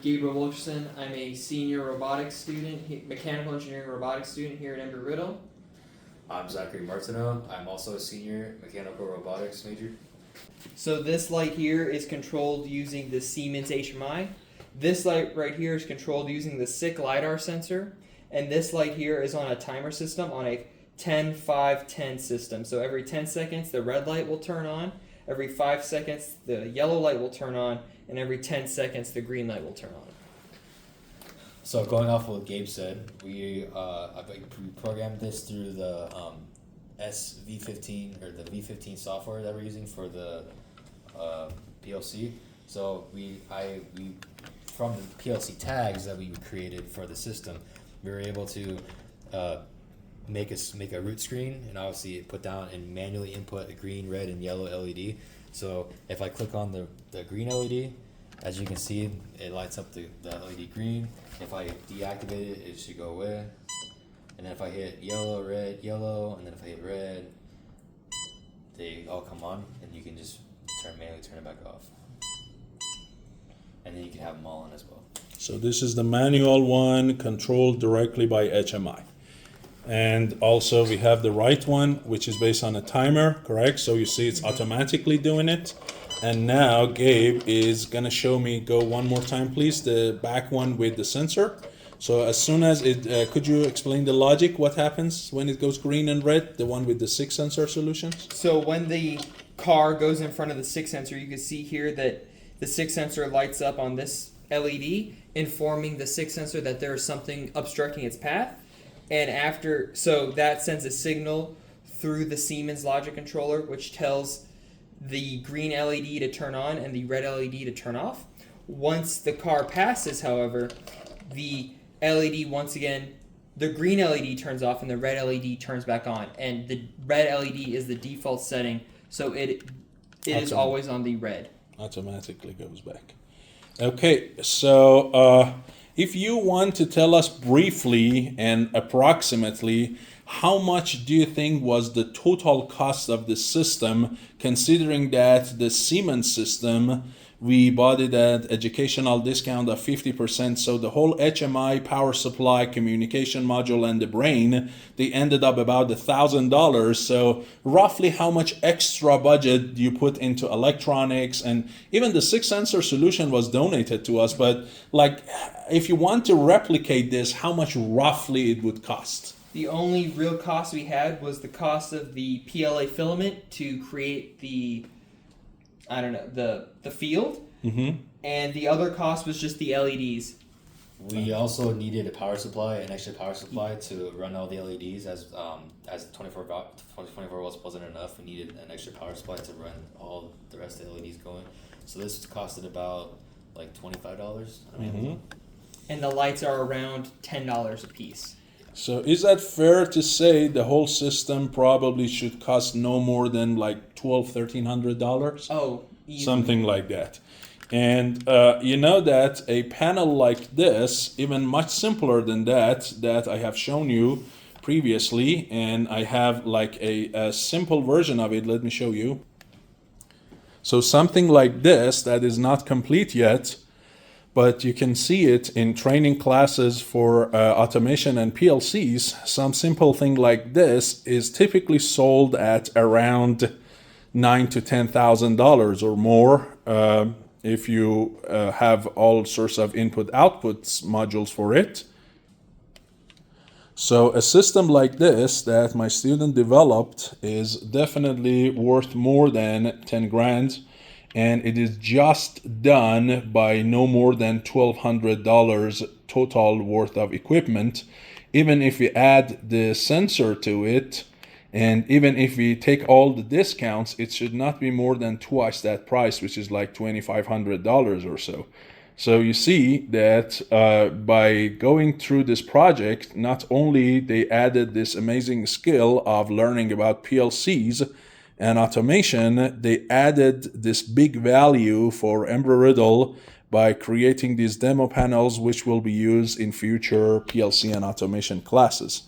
Gabriel Wilkerson. I'm a senior robotics student, mechanical engineering robotics student here at Embry-Riddle. I'm Zachary Martineau. I'm also a senior mechanical robotics major. So this light here is controlled using the Siemens HMI. This light right here is controlled using the SICK LiDAR sensor. And this light here is on a timer system on a 10-5-10 system. So every 10 seconds the red light will turn on, every 5 seconds the yellow light will turn on, and every 10 seconds the green light will turn on. So going off of what Gabe said, we programmed this through the SV15 or the V15 software that we're using for the PLC. So we from the PLC tags that we created for the system, we were able to make a root screen, and obviously put down and manually input a green, red, and yellow LED. So if I click on the green LED, as you can see, it lights up the LED green. If I deactivate it, it should go away. And then if I hit yellow, red, yellow, and then if I hit red, they all come on, and you can just manually turn it back off. And then you can have them all on as well. So this is the manual one controlled directly by HMI. And also we have the right one, which is based on a timer, correct? So you see it's automatically doing it. And now Gabe is gonna show me, go one more time please, the back one with the sensor. So as soon as it, could you explain the logic, what happens when it goes green and red, the one with the SICK sensor solutions? So when the car goes in front of the SICK sensor, you can see here that the SICK sensor lights up on this LED, informing the SICK sensor that there is something obstructing its path. And so that sends a signal through the Siemens logic controller, which tells the green LED to turn on and the red LED to turn off. Once the car passes, however, the LED once again, the green LED turns off and the red LED turns back on. And the red LED is the default setting, so it is always on the red. Automatically goes back. Okay, so if you want to tell us briefly and approximately how much do you think was the total cost of the system, considering that the Siemens system, we bought it at educational discount of 50%, so the whole HMI, power supply, communication module, and the brain, they ended up about $1,000. So roughly how much extra budget do you put into electronics? And even the SICK sensor solution was donated to us, but like, if you want to replicate this, how much roughly it would cost? The only real cost we had was the cost of the PLA filament to create the field, and the other cost was just the LEDs. We also needed a power supply, an extra power supply to run all the LEDs as 24 volts wasn't enough. We needed an extra power supply to run all the rest of the LEDs going. So this costed about like $25. And the lights are around $10 a piece. So is that fair to say the whole system probably should cost no more than like $1,200-$1,300? Oh, easily. Something like that. And you know that a panel like this, even much simpler than that I have shown you previously, and I have like a simple version of it. Let me show you. So something like this that is not complete yet, but you can see it in training classes for automation and PLCs. Some simple thing like this is typically sold at around $9,000 to $10,000 or more if you have all sorts of input-outputs modules for it. So a system like this that my student developed is definitely worth more than 10 grand. And it is just done by no more than $1,200 total worth of equipment. Even if we add the sensor to it, and even if we take all the discounts, it should not be more than twice that price, which is like $2,500 or so. So you see that by going through this project, not only they added this amazing skill of learning about PLCs, and automation, they added this big value for Embry-Riddle by creating these demo panels, which will be used in future PLC and automation classes.